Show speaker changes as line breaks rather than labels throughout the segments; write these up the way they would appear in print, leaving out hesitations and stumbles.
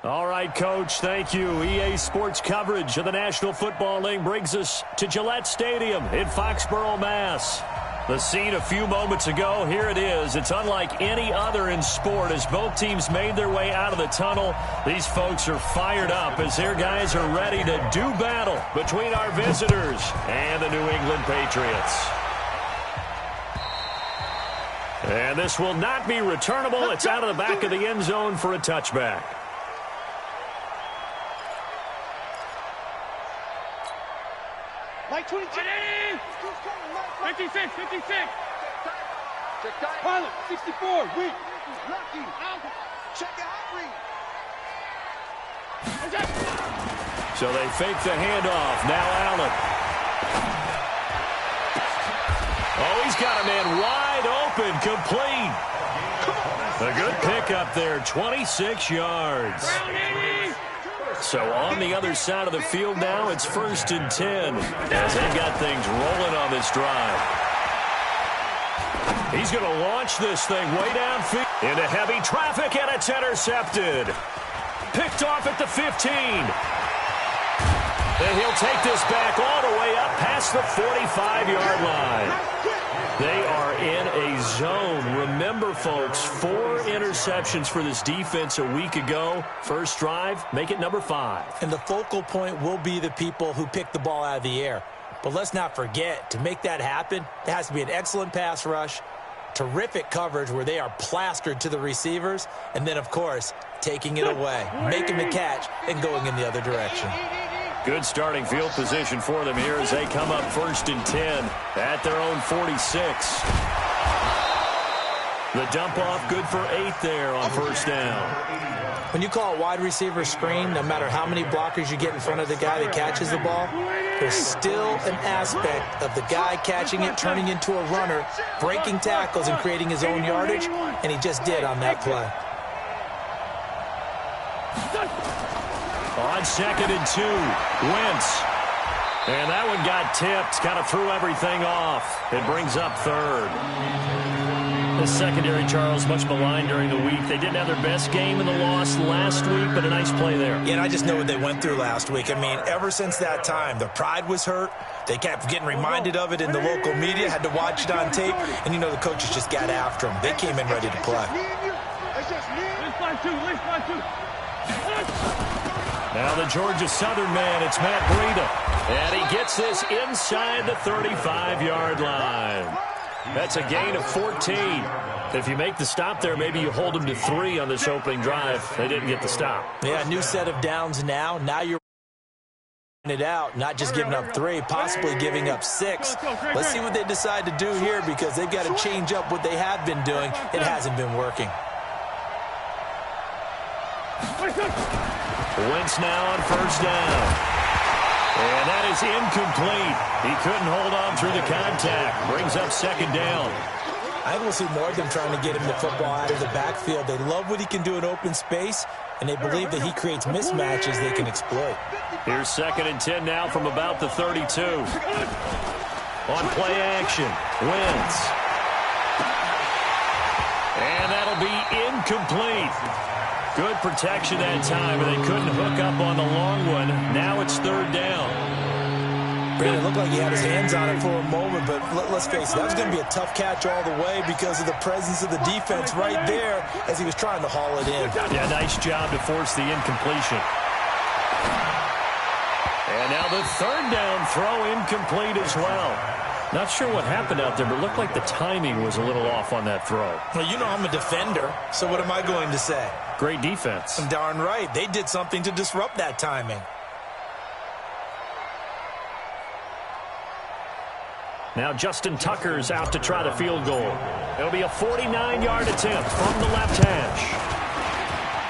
All right, Coach, thank you. EA Sports coverage of the National Football League brings us to Gillette Stadium in Foxborough, Mass. The scene a few moments ago, here it is. It's unlike any other in sport as both teams made their way out of the tunnel. These folks are fired up as their guys are ready to do battle between our visitors and the New England Patriots. And this will not be returnable. It's out of the back of the end zone for a touchback.
Like 22. 56, 56. Pilot, 64. Reed. Lucky. Check it out, Reed.
So they fake the handoff. Now Allen. Oh, he's got a man wide open, complete. A good pickup there, 26 yards. So on the other side of the field now, it's 1st and 10 as they've got things rolling on this drive. He's going to launch this thing way downfield into heavy traffic, and it's intercepted. Picked off at the 15. And he'll take this back all the way up past the 45-yard line. They are in a zone. Remember, folks, 4 interceptions for this defense a week ago. First drive, make it number 5.
And the focal point will be the people who pick the ball out of the air. But let's not forget, to make that happen, there has to be an excellent pass rush, terrific coverage where they are plastered to the receivers, and then, of course, taking it away, making the catch, and going in the other direction.
Good starting field position for them here as they come up 1st and 10 at their own 46. The dump off good for 8 there on 1st down.
When you call a wide receiver screen, no matter how many blockers you get in front of the guy that catches the ball, there's still an aspect of the guy catching it, turning into a runner, breaking tackles and creating his own yardage, and he just did on that play.
On 2nd and 2, Wentz. And that one got tipped, kind of threw everything off. It brings up 3rd. The secondary, Charles, much maligned during the week. They didn't have their best game in the loss last week, but a nice play there.
Yeah, and I just know what they went through last week. I mean, ever since that time, their pride was hurt. They kept getting reminded of it in the local media, had to watch it on tape, and you know the coaches just got after them. They came in ready to play.
Now the Georgia Southern man, it's Matt Breida. And he gets this inside the 35-yard line. That's a gain of 14. If you make the stop there, maybe you hold them to 3 on this opening drive. They didn't get the stop.
Yeah, new set of downs now. Now you're it out, not just giving up 3, possibly giving up 6. Let's see what they decide to do here because they've got to change up what they have been doing. It hasn't been working.
Wentz now on 1st down. And that is incomplete. He couldn't hold on through the contact. Brings up 2nd down.
I think we'll see more of them trying to get him the football out of the backfield. They love what he can do in open space, and they believe that he creates mismatches they can exploit.
Here's 2nd and 10 now from about the 32. On play action, Wentz. And that'll be incomplete. Good protection that time, and they couldn't hook up on the long one. Now it's 3rd down.
Brandon, it looked like he had his hands on it for a moment, but let's face it, that was going to be a tough catch all the way because of the presence of the defense right there as he was trying to haul it in.
Yeah, nice job to force the incompletion. And now the 3rd down throw incomplete as well. Not sure what happened out there, but it looked like the timing was a little off on that throw.
Well, you know I'm a defender, so what am I going to say?
Great defense.
Darn right. They did something to disrupt that timing.
Now Justin Tucker's out to try the field goal. It'll be a 49-yard attempt from the left hash.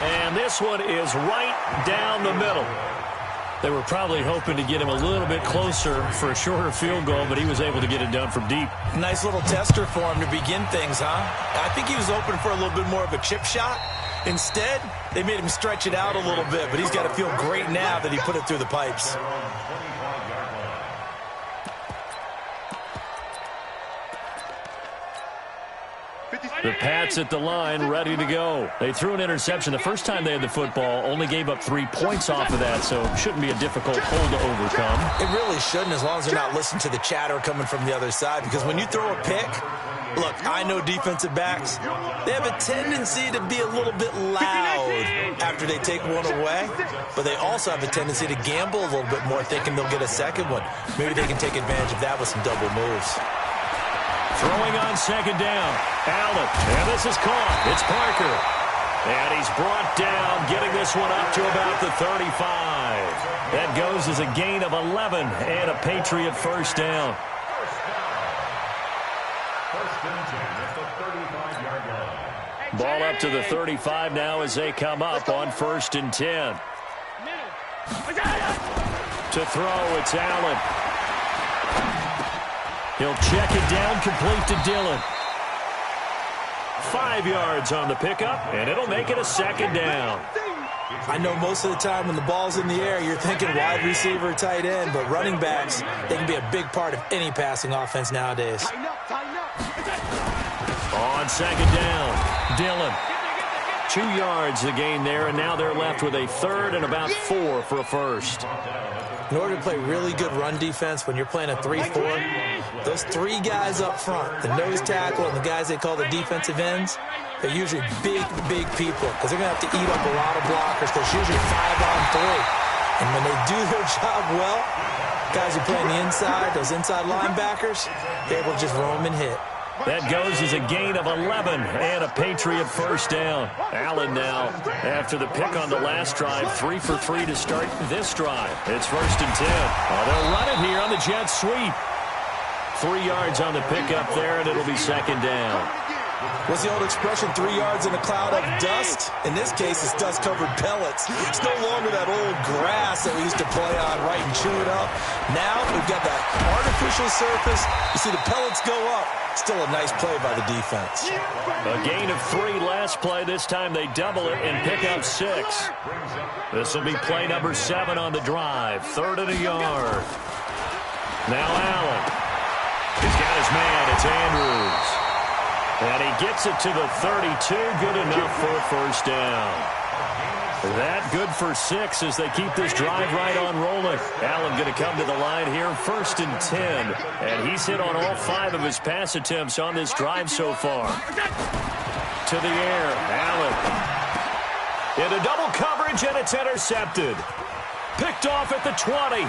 And this one is right down the middle. They were probably hoping to get him a little bit closer for a shorter field goal, but he was able to get it done from deep.
Nice little tester for him to begin things, huh? I think he was open for a little bit more of a chip shot. Instead, they made him stretch it out a little bit, but he's got to feel great now that he put it through the pipes.
The Pats at the line, ready to go. They threw an interception the first time they had the football, only gave up 3 points off of that, so it shouldn't be a difficult hole to overcome.
It really shouldn't, as long as they're not listening to the chatter coming from the other side, because when you throw a pick, look, I know defensive backs, they have a tendency to be a little bit loud after they take one away, but they also have a tendency to gamble a little bit more, thinking they'll get a second one. Maybe they can take advantage of that with some double moves.
Throwing on second down, Allen, and this is caught. It's Parker. And he's brought down, getting this one up to about the 35. That goes as a gain of 11 and a Patriot first down. Ball up to the 35 now as they come up on 1st and 10. To throw, it's Allen. He'll check it down, complete to Dillon. 5 yards on the pickup, and it'll make it a second down.
I know most of the time when the ball's in the air, you're thinking wide receiver, tight end, but running backs, they can be a big part of any passing offense nowadays.
On second down, Dillon. 2 yards the gain there, and now they're left with a third and about 4 for a first.
In order to play really good run defense, when you're playing a 3-4, those 3 guys up front, the nose tackle and the guys they call the defensive ends, they're usually big, big people because they're going to have to eat up a lot of blockers because it's usually 5-on-3. And when they do their job well, guys who play on the inside, those inside linebackers, they're able to just roam and hit.
That goes as a gain of 11 and a Patriot first down. Allen now, after the pick on the last drive, 3 for 3 to start this drive. It's 1st and 10. Oh, they'll run it here on the jet sweep. 3 yards on the pickup there, and it'll be second down.
What's the old expression, 3 yards in a cloud of dust? In this case, it's dust-covered pellets. It's no longer that old grass that we used to play on, right, and chew it up. Now we've got that artificial surface. You see the pellets go up. Still a nice play by the defense.
A gain of 3 last play. This time they double it and pick up 6. This will be play number 7 on the drive. 3rd and a yard. Now Allen. He's got his man. It's Andrews. And he gets it to the 32. Good enough for a first down. That good for 6 as they keep this drive right on rolling. Allen going to come to the line here, 1st and 10. And he's hit on all 5 of his pass attempts on this drive so far. To the air, Allen. Into double coverage, and it's intercepted. Picked off at the 20.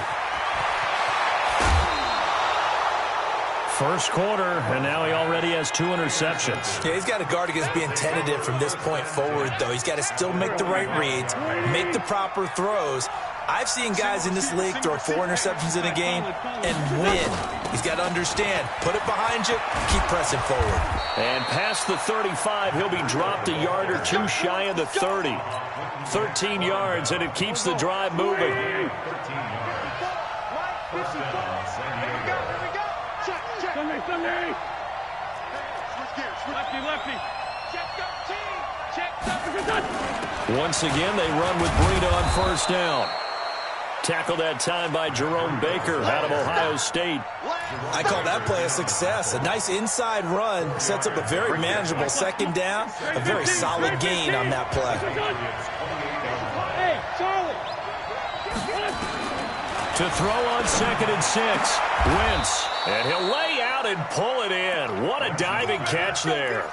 First quarter, and now he already has 2 interceptions.
Yeah, he's got to guard against being tentative from this point forward, though. He's got to still make the right reads, make the proper throws. I've seen guys in this league throw 4 interceptions in a game and win. He's got to understand, put it behind you, keep pressing forward.
And past the 35, he'll be dropped a yard or 2 shy of the 30. 13 yards, and it keeps the drive moving. Once again, they run with Breida on first down. Tackled that time by Jerome Baker out of Ohio State.
I call that play a success. A nice inside run sets up a very manageable second down. A very solid gain on that play.
To throw on 2nd and 6. Wentz. And he'll lay out and pull it in. What a diving catch there.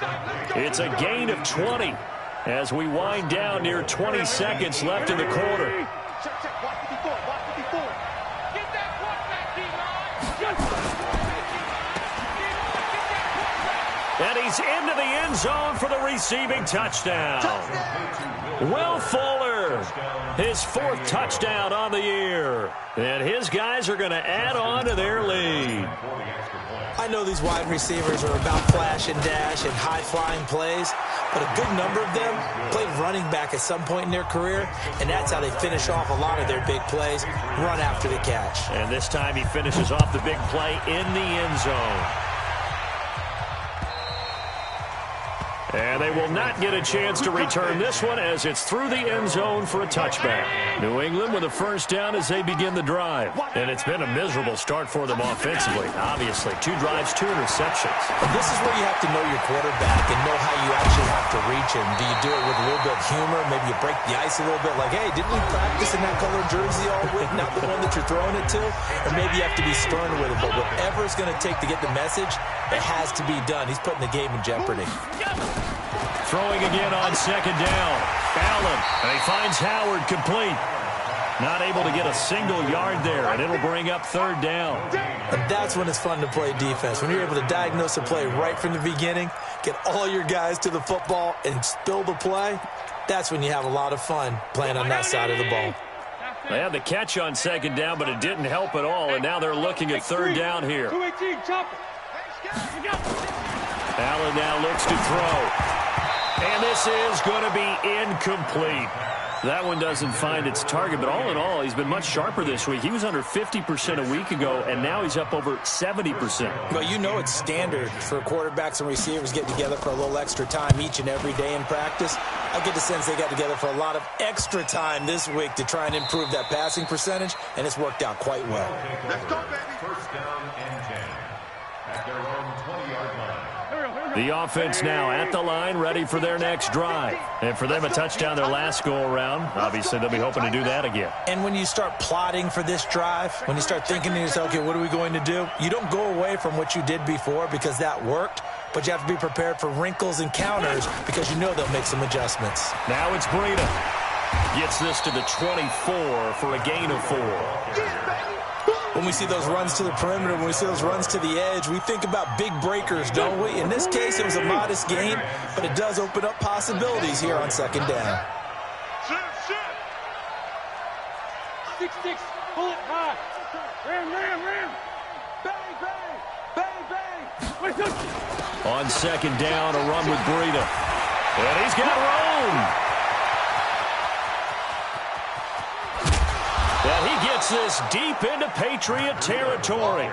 It's a gain of 20 as we wind down near 20 seconds left in the quarter. And he's into the end zone for the receiving touchdown. Will Fuller, his 4th touchdown on the year. And his guys are going to add on to their lead.
I know these wide receivers are about flash and dash and high-flying plays, but a good number of them played running back at some point in their career, and that's how they finish off a lot of their big plays, run after the catch.
And this time he finishes off the big play in the end zone. And And they will not get a chance to return this one as it's through the end zone for a touchback. New England with a first down as they begin the drive. And it's been a miserable start for them offensively. Obviously, 2 drives, 2 interceptions.
And this is where you have to know your quarterback and know how you actually have to reach him. Do you do it with a little bit of humor? Maybe you break the ice a little bit like, hey, didn't we practice in that color jersey all week, not the one that you're throwing it to? Or maybe you have to be stern with him. But whatever it's going to take to get the message, it has to be done. He's putting the game in jeopardy.
Throwing again on second down. Allen, and he finds Howard complete. Not able to get a single yard there, and it'll bring up third down.
And that's when it's fun to play defense. When you're able to diagnose a play right from the beginning, get all your guys to the football, and spill the play, that's when you have a lot of fun playing on that side of the ball.
They had the catch on second down, but it didn't help at all, and now they're looking at third down here. Allen now looks to throw. And this is going to be incomplete. That one doesn't find its target, but all in all, he's been much sharper this week. He was under 50% a week ago, and now he's up over 70%.
Well, you know it's standard for quarterbacks and receivers getting together for a little extra time each and every day in practice. I get the sense they got together for a lot of extra time this week to try and improve that passing percentage, and it's worked out quite well.
Let's go, baby.
First down and 10 at their own 20-yard line.
The offense now at the line, ready for their next drive. And for them, a touchdown their last go-around. Obviously, they'll be hoping to do that again.
And when you start plotting for this drive, when you start thinking to yourself, okay, what are we going to do? You don't go away from what you did before because that worked, but you have to be prepared for wrinkles and counters because you know they'll make some adjustments.
Now it's Breida. Gets this to the 24 for a gain of 4.
When we see those runs to the perimeter, when we see those runs to the edge, we think about big breakers, don't we? In this case, it was a modest gain, but it does open up possibilities here on second down.
6-6, pull it high. Ram. Bang.
On second down, a run with Breida. And he's got room. And he gets this deep into Patriot territory.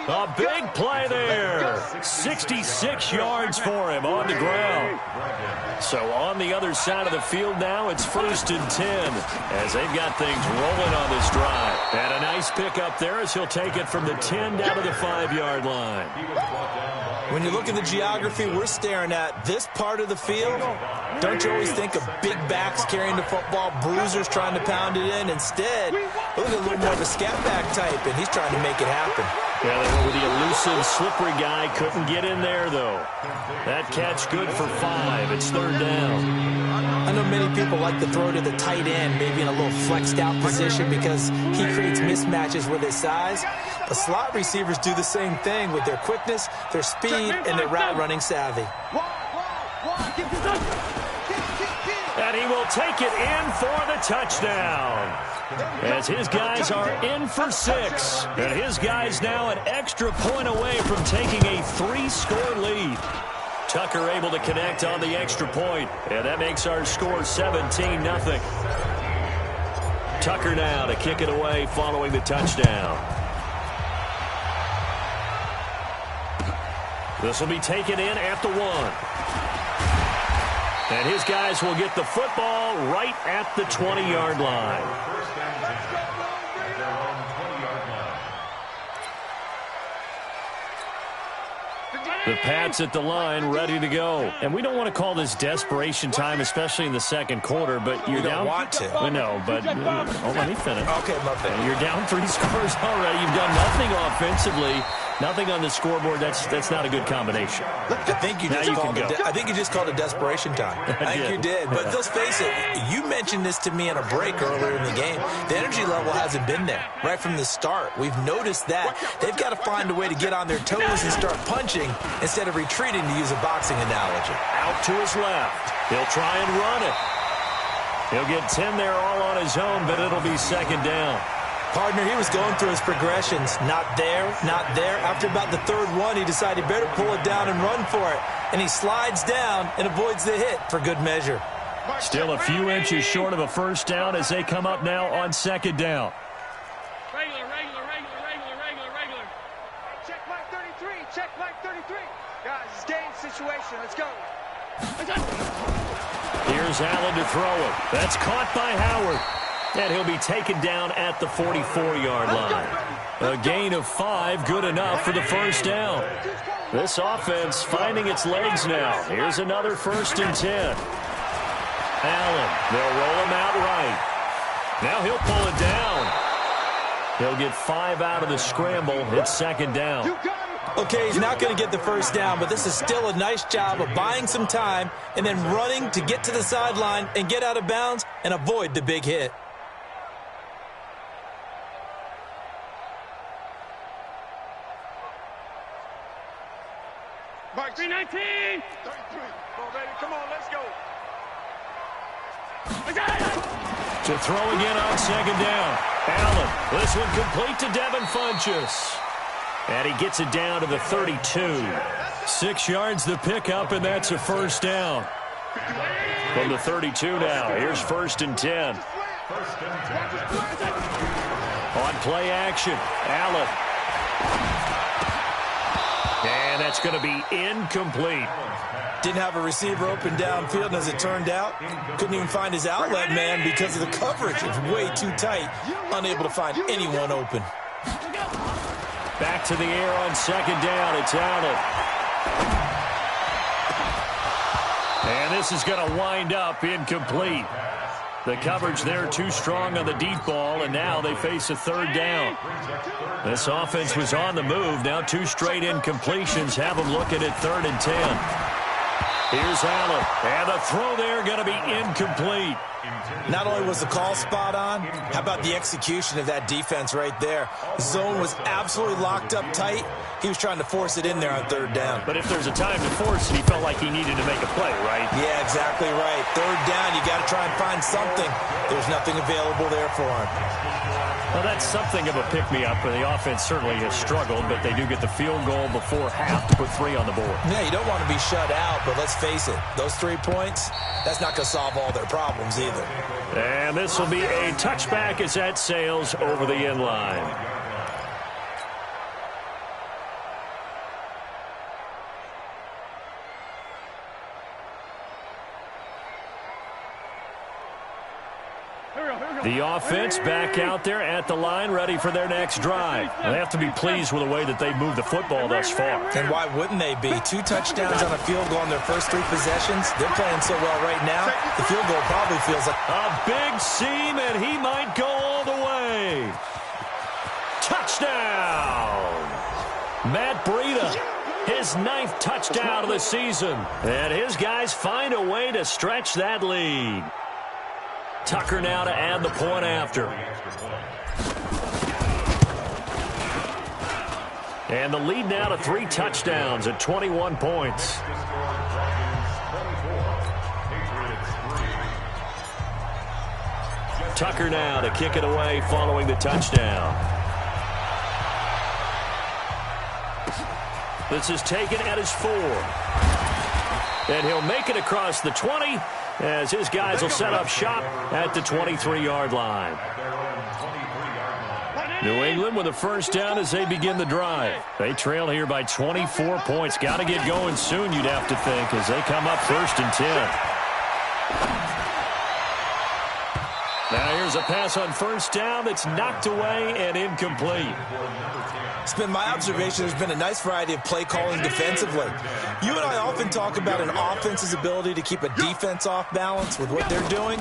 A big play there. 66 yards for him on the ground. So on the other side of the field now, it's 1st and 10 as they've got things rolling on this drive. And a nice pickup there as he'll take it from the 10 down to the 5-yard line.
When you look at the geography we're staring at, this part of the field, don't you always think of big backs carrying the football, bruisers trying to pound it in? Instead, look at a little more of a scat back type, and he's trying to make it happen.
Yeah, they went with the elusive, slippery guy. Couldn't get in there, though. That catch good for 5. It's third down.
I know many people like to throw to the tight end, maybe in a little flexed out position because he creates mismatches with his size. But slot receivers do the same thing with their quickness, their speed, and their route running savvy.
And he will take it in for the touchdown. As his guys are in for 6. And his guys now an extra point away from taking a 3-score lead. Tucker able to connect on the extra point. And that makes our score 17-0. Tucker now to kick it away following the touchdown. This will be taken in at the 1. And his guys will get the football right at the 20-yard line. The Pats at the line, ready to go. And we don't want to call this desperation time, especially in the second quarter, but you're down.
Want to.
We know, but let me finish.
Okay, my bad.
You're down 3 scores already. You've done nothing offensively. Nothing on the scoreboard. That's not a good combination.
I think you just called it desperation time. I think you did. But let's face it, you mentioned this to me in a break earlier in the game. The energy level hasn't been there right from the start. We've noticed that. They've got to find a way to get on their toes and start punching instead of retreating, to use a boxing analogy.
Out to his left. He'll try and run it. He'll get 10 there all on his own, but it'll be second down.
Partner, he was going through his progressions. Not there, not there. After about the third one, he decided he better pull it down and run for it. And he slides down and avoids the hit for good measure.
Still a few inches short of a first down as they come up now on second down.
Regular. Check Mike 33. Guys, it's game situation. Let's go.
Here's Allen to throw it. That's caught by Howard. And he'll be taken down at the 44-yard line. A gain of 5, good enough for the first down. This offense finding its legs now. Here's another 1st and 10. Allen, they'll roll him out right. Now he'll pull it down. He'll get 5 out of the scramble. It's 2nd down.
Okay, he's not going to get the first down, but this is still a nice job of buying some time and then running to get to the sideline and get out of bounds and avoid the big hit.
Mark 319. 33. Come on, baby. Come on, let's go.
To throw again on 2nd down. Allen, this one complete to Devin Funchess. And he gets it down to the 32. 6 yards the pickup, and that's a first down. From the 32 now, here's 1st and 10. On play action, Allen. And that's going to be incomplete.
Didn't have a receiver open downfield, and as it turned out, couldn't even find his outlet man because of the coverage. It was way too tight, unable to find anyone open.
Back to the air on 2nd down. It's Allen. And this is going to wind up incomplete. The coverage there too strong on the deep ball, and now they face a 3rd down. This offense was on the move. Now 2 straight incompletions have them looking at 3rd and 10. Here's Allen, and the throw there going to be incomplete.
Not only was the call spot on, how about the execution of that defense right there? The zone was absolutely locked up tight. He was trying to force it in there on 3rd down.
But if there's a time to force it, he felt like he needed to make a play, right?
Yeah, exactly right. 3rd down, you got to try and find something. There's nothing available there for him.
Well, that's something of a pick-me-up, and the offense certainly has struggled, but they do get the field goal before half to put 3 on the board.
Yeah, you don't want to be shut out, but let's face it, those 3 points, that's not going to solve all their problems either.
And this will be a touchback as that sails over the end line. The offense back out there at the line, ready for their next drive. They have to be pleased with the way that they've moved the football thus far.
And why wouldn't they be? 2 touchdowns on a field goal in their first 3 possessions. They're playing so well right now, the field goal probably feels like
a big seam, and he might go all the way. Touchdown! Matt Breida, his 9th touchdown of the season. And his guys find a way to stretch that lead. Tucker now to add the point after. And the lead now to 3 touchdowns at 21 points. Tucker now to kick it away following the touchdown. This is taken at his 4. And he'll make it across the 20 as his guys will set up shop at the 23-yard line. New England with a first down as they begin the drive. They trail here by 24 points. Got to get going soon, you'd have to think, as they come up 1st and 10. Now here's a pass on first down that's knocked away and incomplete.
It's been my observation there's been a nice variety of play calling defensively. You and I often talk about an offense's ability to keep a defense off balance with what they're doing.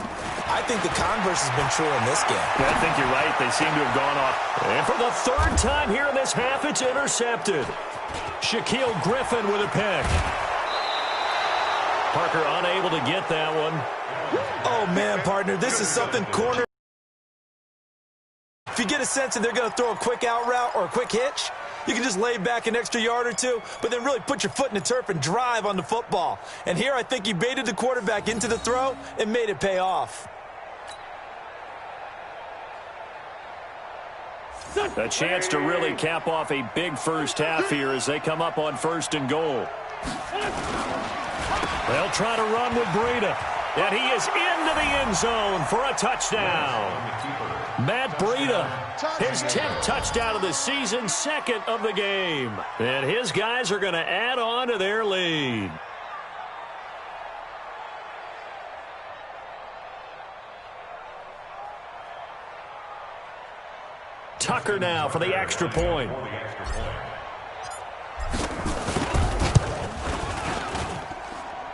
I think the converse has been true in this game.
I think you're right. They seem to have gone off. And for the 3rd time here in this half, it's intercepted. Shaquille Griffin with a pick. Parker unable to get that one.
Oh, man, partner, this is something corner. If you get a sense that they're going to throw a quick out route or a quick hitch, you can just lay back an extra yard or 2, but then really put your foot in the turf and drive on the football. And here I think he baited the quarterback into the throw and made it pay off.
A chance to really cap off a big first half here as they come up on 1st and goal. They'll try to run with Breida. And he is into the end zone for a touchdown. Matt Breida, his 10th touchdown of the season, 2nd of the game. And his guys are going to add on to their lead. Tucker now for the extra point.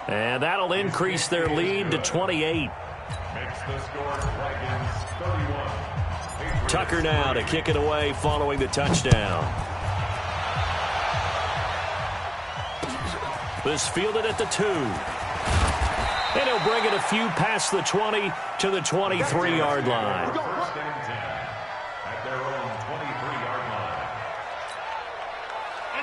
And that'll increase their lead to 28.
Makes the score Dragons 31.
Tucker now to kick it away following the touchdown. This fielded at the 2. And he'll bring it a few past the 20 to the 23-yard line.
First and 10 at their own 23-yard line.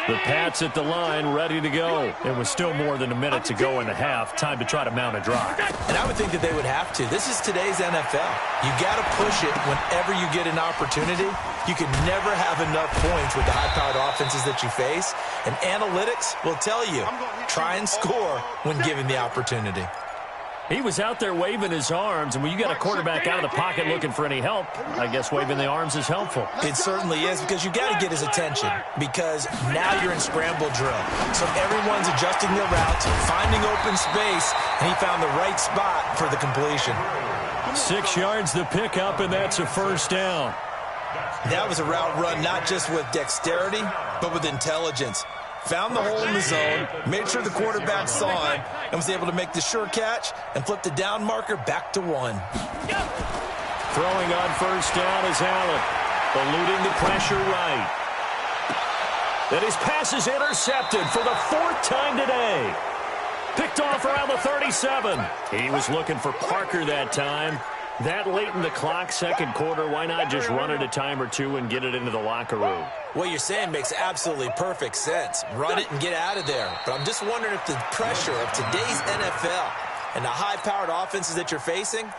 The Pats at the line ready to go. It was still more than a minute to go in the half. Time to try to mount a drive.
And I would think that they would have to. This is today's NFL. You got to push it whenever you get an opportunity. You can never have enough points with the high-powered offenses that you face. And analytics will tell you, try and score when given the opportunity.
He was out there waving his arms, and when you got a quarterback out of the pocket looking for any help, I guess waving the arms is helpful.
It certainly is, because you got to get his attention, because now you're in scramble drill. So everyone's adjusting their routes, finding open space, and he found the right spot for the completion.
6 yards to pick up, and that's a first down.
That was a route run not just with dexterity, but with intelligence. Found the hole in the zone, made sure the quarterback saw him, and was able to make the sure catch and flip the down marker back to 1.
Throwing on first down is Allen, eluding the pressure right. And his pass is intercepted for the 4th time today. Picked off around the 37. He was looking for Parker that time. That late in the clock, second quarter, why not just run it a time or two and get it into the locker room?
What you're saying makes absolutely perfect sense. Run it and get out of there. But I'm just wondering if the pressure of today's NFL and the high-powered offenses that you're facing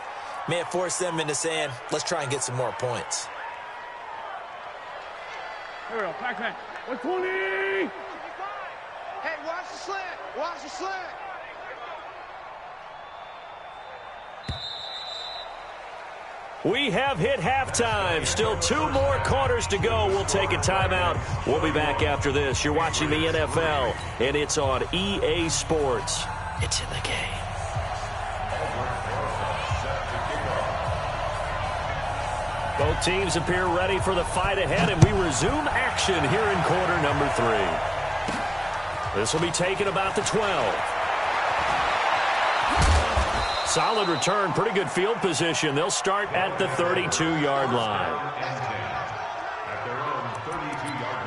may have forced them into saying, let's try and get some more points.
Here we go, back. 120! Hey, watch the slant. Watch the slant.
We have hit halftime. Still 2 more quarters to go. We'll take a timeout. We'll be back after this. You're watching the NFL, and it's on EA Sports. It's in the game. Both teams appear ready for the fight ahead, and we resume action here in quarter number 3. This will be taken about the 12. Solid return, pretty good field position. They'll start at the 32-yard line.
At their own 32-yard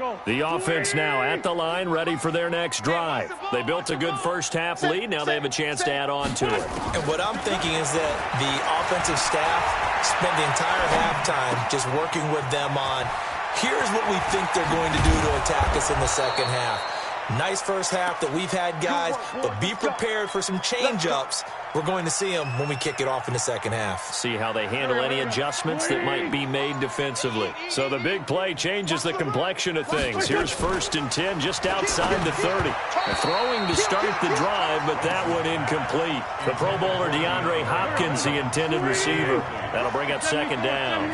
line.
The offense now at the line, ready for their next drive. They built a good first-half lead. Now they have a chance to add on to it.
And what I'm thinking is that the offensive staff spent the entire halftime just working with them on, here's what we think they're going to do to attack us in the second half. Nice first half that we've had, guys, but be prepared for some change-ups. We're going to see them when we kick it off in the second half.
See how they handle any adjustments that might be made defensively. So the big play changes the complexion of things. Here's 1st and 10 just outside the 30. Throwing to start the drive, but that one incomplete. The Pro Bowler DeAndre Hopkins, the intended receiver. That'll bring up second down.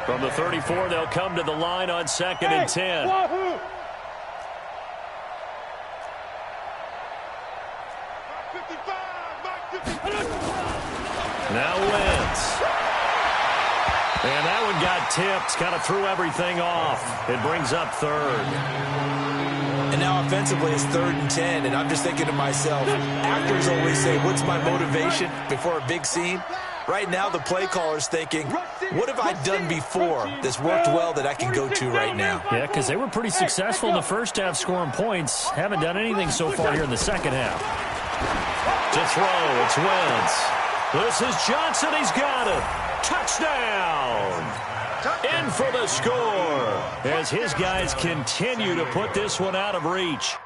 From the 34, they'll come to the line on 2nd and 10. Now Wentz. And that one got tipped, kind of threw everything off. It brings up 3rd.
And now offensively it's 3rd and 10, and I'm just thinking to myself, actors always say, what's my motivation before a big scene? Right now the play caller's thinking, what have I done before that's worked well that I can go to right now?
Yeah, because they were pretty successful in the first half scoring points. Haven't done anything so far here in the second half. To throw, it's Wentz. This is Johnson. He's got it. Touchdown. In for the score as his guys continue to put this one out of reach.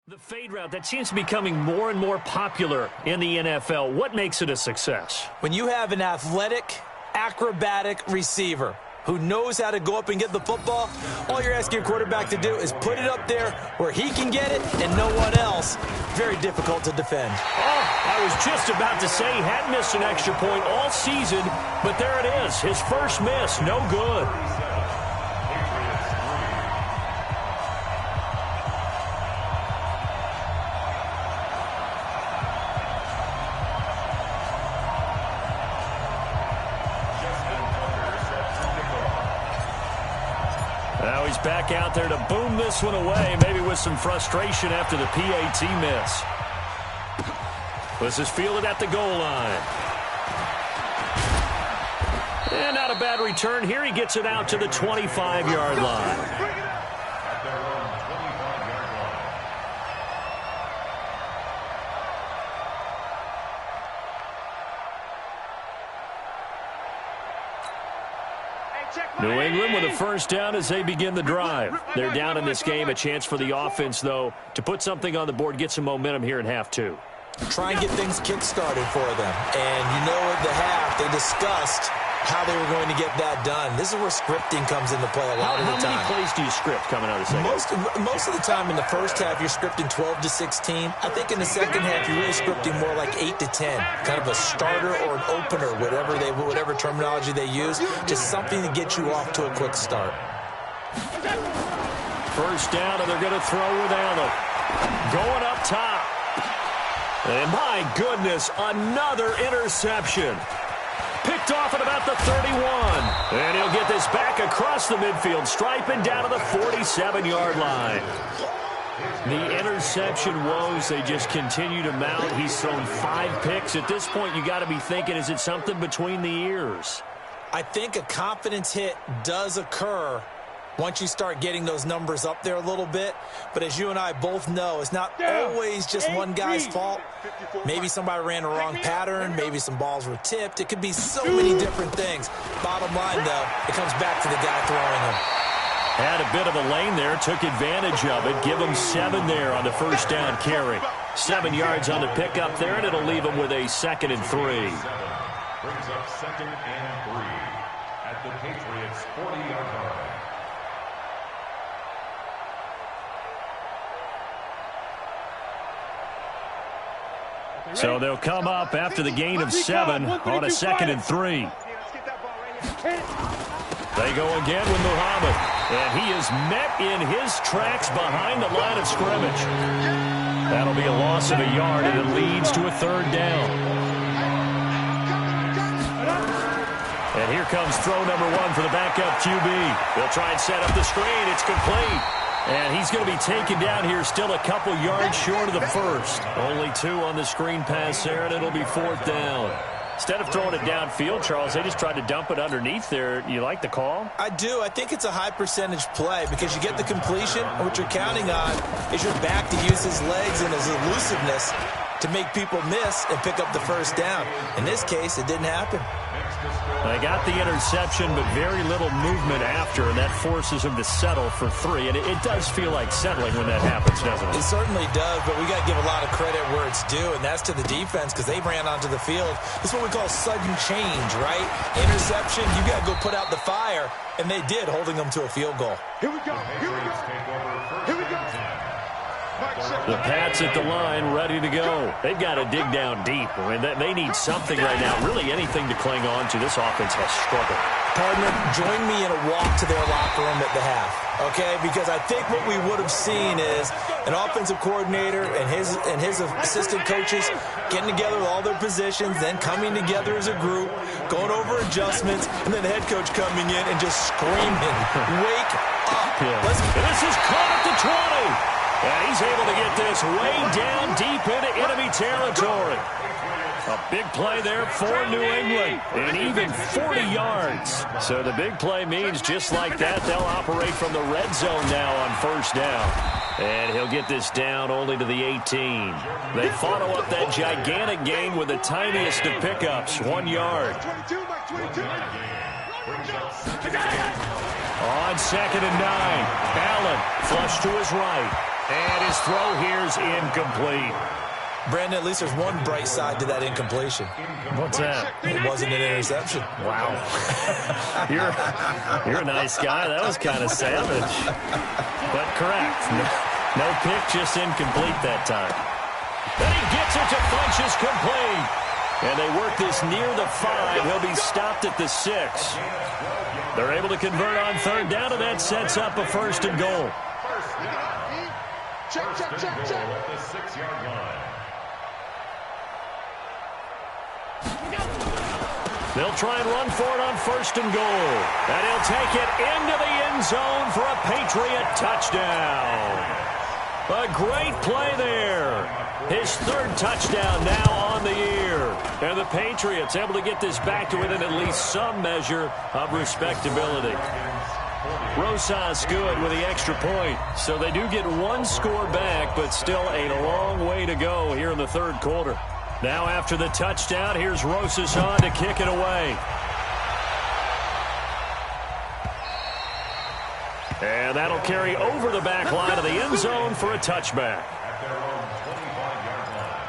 The fade route, that seems to be becoming more and more popular in the NFL. What makes it a success?
When you have an athletic, acrobatic receiver who knows how to go up and get the football, all you're asking your quarterback to do is put it up there where he can get it and no one else. Very difficult to defend.
Oh, I was just about to say he hadn't missed an extra point all season, but there it is. His first miss, no good. Now he's back out there to boom this one away, maybe with some frustration after the PAT miss. This is fielded at the goal line. And not a bad return here. He gets it out to the 25-yard line. New England with a first down as they begin the drive. They're down in this game. A chance for the offense, though, to put something on the board, get some momentum here in half two.
Try and get things kick-started for them. And you know at the half, they discussed how they were going to get that done. This is where scripting comes into play a lot of the time.
How many plays do you script coming out of the second?
Most of the time in the first half, you're scripting 12 to 16. I think in the second half, you're really scripting more like 8 to 10. Kind of a starter or an opener, whatever terminology they use. Just something to get you off to a quick start.
First down, and they're going to throw with Allen. Going up top. And my goodness, another interception. Picked off at about the 31. And he'll get this back across the midfield stripe and down to the 47-yard line. The interception woes, they just continue to mount. He's thrown 5 picks. At this point, you got to be thinking, is it something between the ears?
I think a confidence hit does occur once you start getting those numbers up there a little bit. But as you and I both know, it's not always just one guy's fault. Maybe somebody ran a wrong pattern. Maybe some balls were tipped. It could be so many different things. Bottom line, though, it comes back to the guy throwing them.
Had a bit of a lane there, took advantage of it. Give him 7 there on the first down carry. 7 yards on the pickup there, and it'll leave him with a 2nd and 3.
Brings up 2nd and 3 at the Patriots' 40-yard line.
So they'll come up after the gain of 7 on a 2nd and 3. They go again with Muhammad. And he is met in his tracks behind the line of scrimmage. That'll be a loss of a yard, and it leads to a 3rd down. And here comes throw number 1 for the backup QB. They'll try and set up the screen. It's complete. And he's going to be taken down here, still a couple yards short of the first. Only 2 on the screen pass there, and it'll be 4th down. Instead of throwing it downfield, Charles, they just tried to dump it underneath there. You like the call?
I do. I think it's a high percentage play because you get the completion, and what you're counting on is your back to use his legs and his elusiveness to make people miss and pick up the first down. In this case, it didn't happen.
They got the interception, but very little movement after, and that forces him to settle for 3. And it does feel like settling when that happens, doesn't it?
It certainly does, but we got to give a lot of credit where it's due, and that's to the defense because they ran onto the field. It's what we call sudden change, right? Interception, you got to go put out the fire, and they did, holding them to a field goal.
Here we go. Here we go. Here we go.
The Pats at the line, ready to go. They've got to dig down deep. I mean, they need something right now, really anything to cling on to. This offense has struggled.
Partner, join me in a walk to their locker room at the half, okay? Because I think what we would have seen is an offensive coordinator and his assistant coaches getting together with all their positions, then coming together as a group, going over adjustments, and then the head coach coming in and just screaming, wake up.
Yeah. This is caught at the 20. And he's able to get this way down deep into enemy territory. A big play there for New England, and even 40 yards. So the big play means just like that, they'll operate from the red zone now on first down. And he'll get this down only to the 18. They follow up that gigantic gain with the tiniest of pickups, 1 yard. On 2nd and 9, Allen flush to his right. And his throw here's incomplete.
Brandon, at least there's one bright side to that incompletion.
What's that?
It wasn't an interception.
Wow. You're a nice guy. That was kind of savage. But correct. No pick, just incomplete that time. Then he gets it to Funchess complete. And they work this near the 5. He'll be stopped at the 6. They're able to convert on third down, and that sets up a first and goal.
Check. The 6-yard line.
They'll try and run for it on first and goal. And he'll take it into the end zone for a Patriot touchdown. A great play there. His third touchdown now on the year. And the Patriots able to get this back to within at least some measure of respectability. Rosas good with the extra point. So they do get one score back, but still a long way to go here in the third quarter. Now after the touchdown, here's Rosas on to kick it away. And that'll carry over the back line of the end zone for a touchback.
At their own 25-yard line.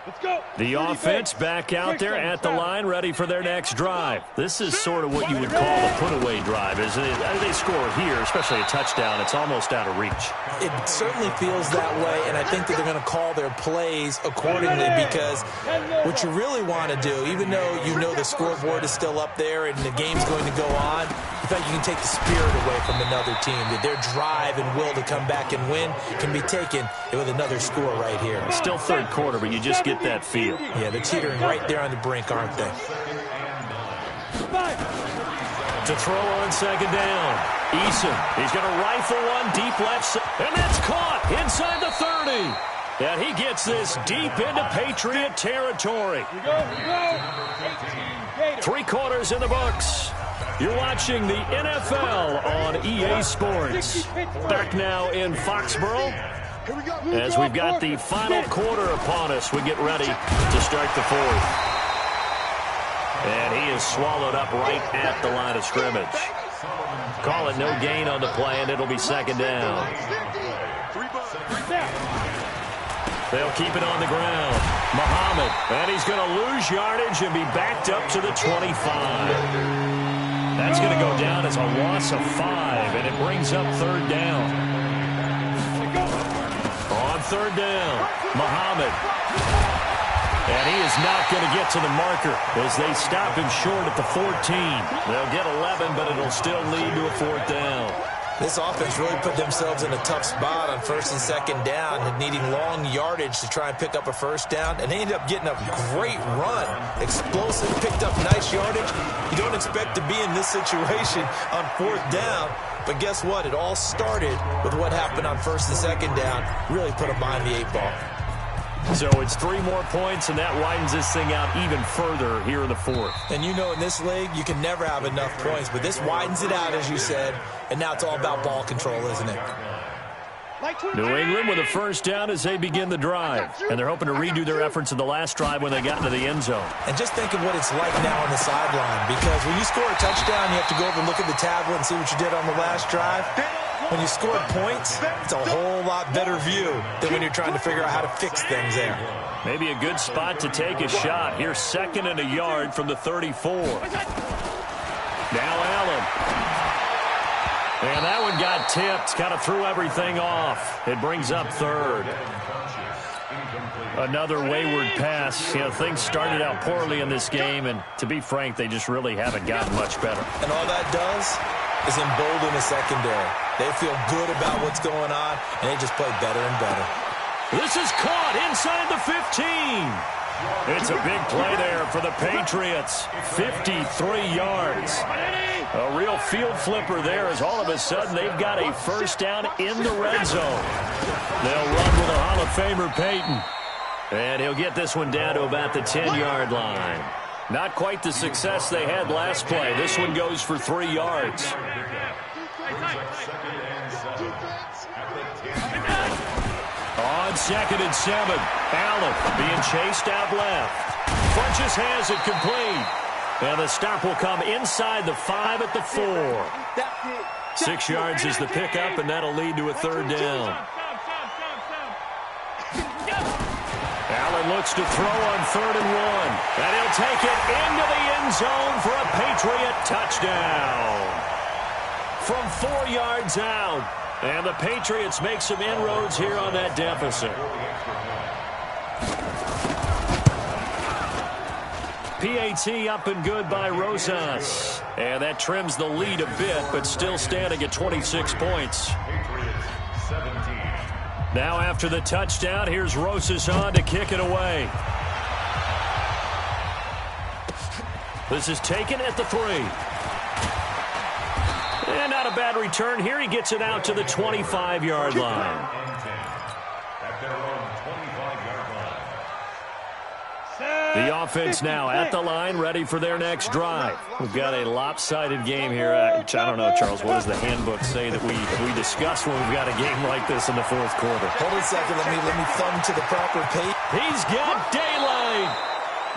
Let's go.
The offense back out there at the line, ready for their next drive. This is sort of what you would call a put-away drive, isn't it? They score here, especially a touchdown. It's almost out of reach.
It certainly feels that way, and I think that they're going to call their plays accordingly, because what you really want to do, even though you know the scoreboard is still up there and the game's going to go on, in fact, you can take the spirit away from another team. That their drive and will to come back and win can be taken with another score right here.
It's still third quarter, but you just get that feel.
Yeah, they're teetering right there on the brink, aren't they?
To throw on second down. Eason, he's going to rifle one deep left, and that's caught inside the 30. And he gets this deep into Patriot territory. 3 quarters in the books. You're watching the NFL on EA Sports. Back now in Foxborough, as we've got the final quarter upon us, we get ready to start the fourth. And he is swallowed up right at the line of scrimmage. Call it no gain on the play, and it'll be second down. They'll keep it on the ground. Muhammad, and he's going to lose yardage and be backed up to the 25. That's going to go down as a loss of 5, and it brings up third down. On third down, Muhammad. And he is not going to get to the marker as they stop him short at the 14. They'll get 11, but it'll still lead to a fourth down.
This offense really put themselves in a tough spot on first and second down and needing long yardage to try and pick up a first down. And they ended up getting a great run. Explosive, picked up nice yardage. You don't expect to be in this situation on fourth down. But guess what? It all started with what happened on first and second down. Really put them behind the 8 ball.
So it's 3 more points, and that widens this thing out even further here in the fourth.
And you know in this league, you can never have enough points. But this widens it out, as you said. And now it's all about ball control, isn't it?
New England with a first down as they begin the drive. And they're hoping to redo their efforts in the last drive when they got into the end zone.
And just think of what it's like now on the sideline. Because when you score a touchdown, you have to go over and look at the tablet and see what you did on the last drive. When you scored points, it's a whole lot better view than when you're trying to figure out how to fix things there.
Maybe a good spot to take a shot. Here's second and a yard from the 34. Now Allen. And that one got tipped, kind of threw everything off. It brings up third. Another wayward pass. You know, things started out poorly in this game, and to be frank, they just really haven't gotten much better.
And all that does is embolden the secondary. They feel good about what's going on, and they just play better and better.
This is caught inside the 15. It's a big play there for the Patriots. 53 yards. A real field flipper there as all of a sudden they've got a first down in the red zone. They'll run with a Hall of Famer, Peyton. And he'll get this one down to about the 10-yard line. Not quite the success they had last play. This one goes for 3 yards.
Second and 7 at the 10.
On 2nd and 7, Allen being chased out left. Funches has it complete. And the stop will come inside the 5 at the 4. 6 yards is the pickup, and that'll lead to a 3rd down. Allen looks to throw on 3rd and 1. And he'll take it into the end zone for a Patriot touchdown. From 4 yards out. And the Patriots make some inroads here on that deficit. PAT up and good by Rosas. And that trims the lead a bit, but still standing at 26 points. Now after the touchdown, here's Rosas on to kick it away. This is taken at the 3. And not a bad return here. He gets it out to the 25-yard line.
At their own 25-yard line.
The offense now at the line, ready for their next drive. We've got a lopsided game here. I don't know, Charles, what does the handbook say that we discuss when we've got a game like this in the 4th quarter?
Hold on a second. Let me thumb to the proper page.
He's got daylight.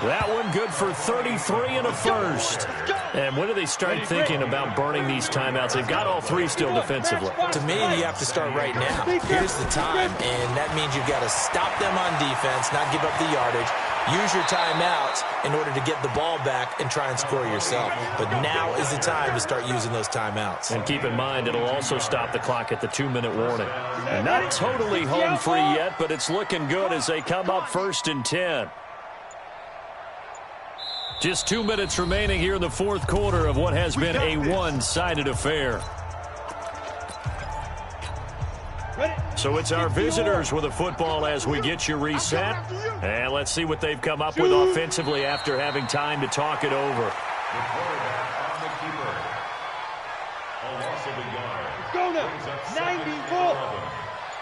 That one good for 33 and a first. And when do they start thinking about burning these timeouts? They've got all 3 still defensively.
To me, you have to start right now. Here's the time, and that means you've got to stop them on defense, not give up the yardage. Use your timeouts in order to get the ball back and try and score yourself. But now is the time to start using those timeouts.
And keep in mind, it'll also stop the clock at the 2-minute warning. And not totally home free yet, but it's looking good as they come up 1st and 10. Just 2 minutes remaining here in the 4th quarter of what has been a one-sided affair. So it's our visitors with the football as we get you reset. And let's see what they've come up with offensively after having time to talk it over.
The quarterback on the keeper. A loss of a yard.
Go now. 94.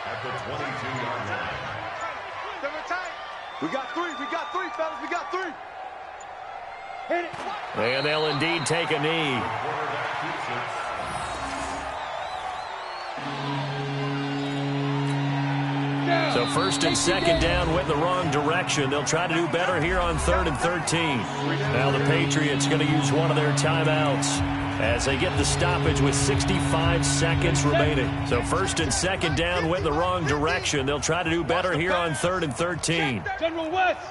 At the 22-yard line.
We got 3, fellas. We got 3. Hit it.
And they'll indeed take a knee.
Quarterback keeps it.
So 1st and 2nd down went in the wrong direction. They'll try to do better here on 3rd and 13. Now the Patriots going to use one of their timeouts as they get the stoppage with 65 seconds remaining. So 1st and 2nd down went in the wrong direction. They'll try to do better here on 3rd and 13.
General West.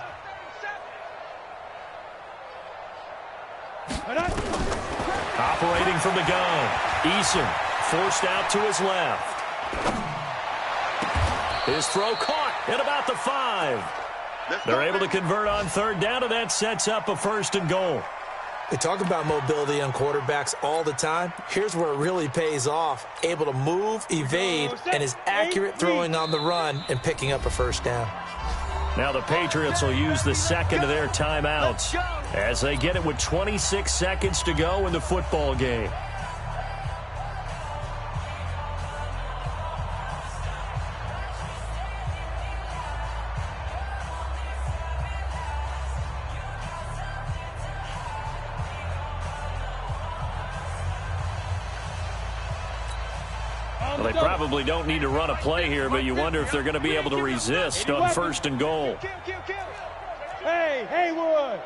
Operating from the gun. Eason forced out to his left. His throw caught at about the 5. They're able to convert on 3rd down, and that sets up a 1st and goal.
We talk about mobility on quarterbacks all the time. Here's where it really pays off. Able to move, evade, and is accurate throwing on the run and picking up a 1st down.
Now the Patriots will use the 2nd of their timeouts as they get it with 26 seconds to go in the football game. Well, they probably don't need to run a play here, but you wonder if they're going to be able to resist on 1st and goal.
Hey, Haywood.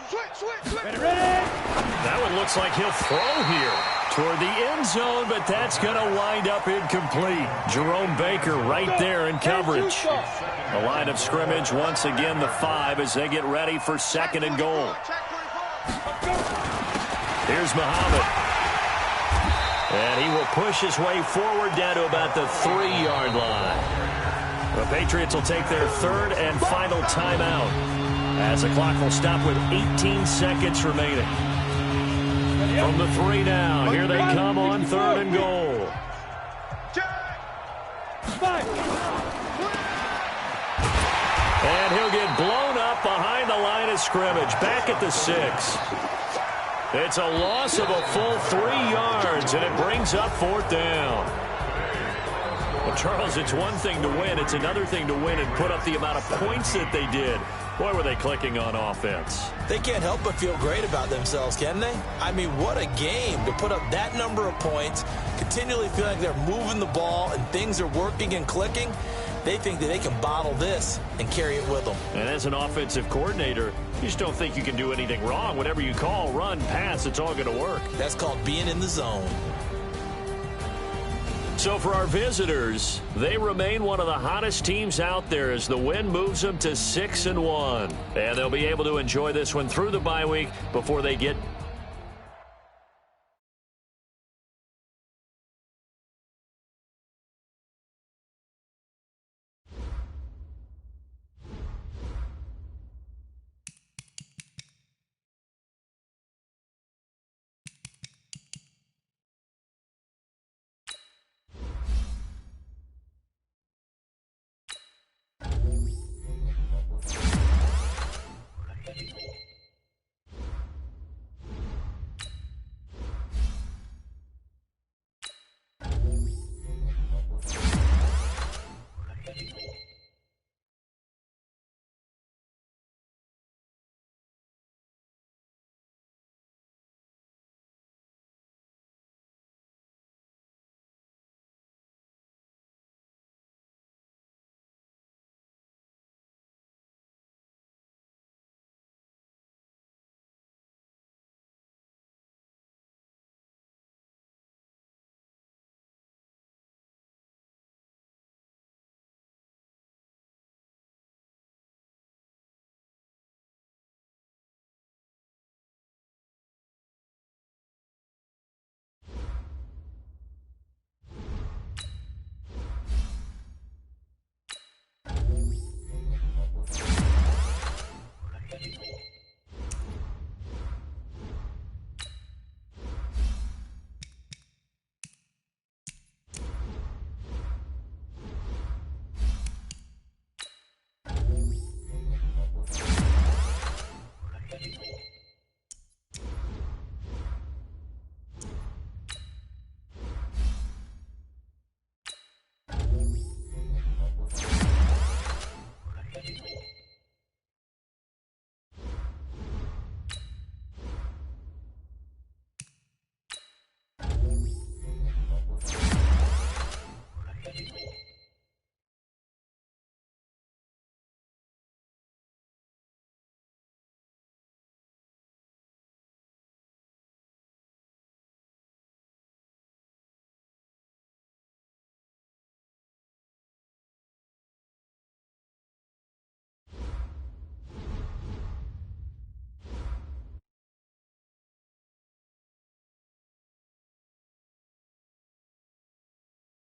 Switch. Ready.
That one looks like he'll throw here toward the end zone, but that's going to wind up incomplete. Jerome Baker right there in coverage. The line of scrimmage, once again, the 5 as they get ready for 2nd and goal. Here's Muhammad. And he will push his way forward down to about the 3-yard line. The Patriots will take their 3rd and final timeout as the clock will stop with 18 seconds remaining. From the 3 now, here they come on 3rd and goal. And he'll get blown up behind the line of scrimmage, back at the 6. It's a loss of a full 3 yards, and it brings up 4th down. Well, Charles, it's one thing to win. It's another thing to win and put up the amount of points that they did. Boy, were they clicking on offense.
They can't help but feel great about themselves, can they? I mean, what a game to put up that number of points, continually feel like they're moving the ball and things are working and clicking. They think that they can bottle this and carry it with them.
And as an offensive coordinator, you just don't think you can do anything wrong. Whatever you call, run, pass, it's all going to work.
That's called being in the zone.
So for our visitors, they remain one of the hottest teams out there as the win moves them to 6-1. And they'll be able to enjoy this one through the bye week before they get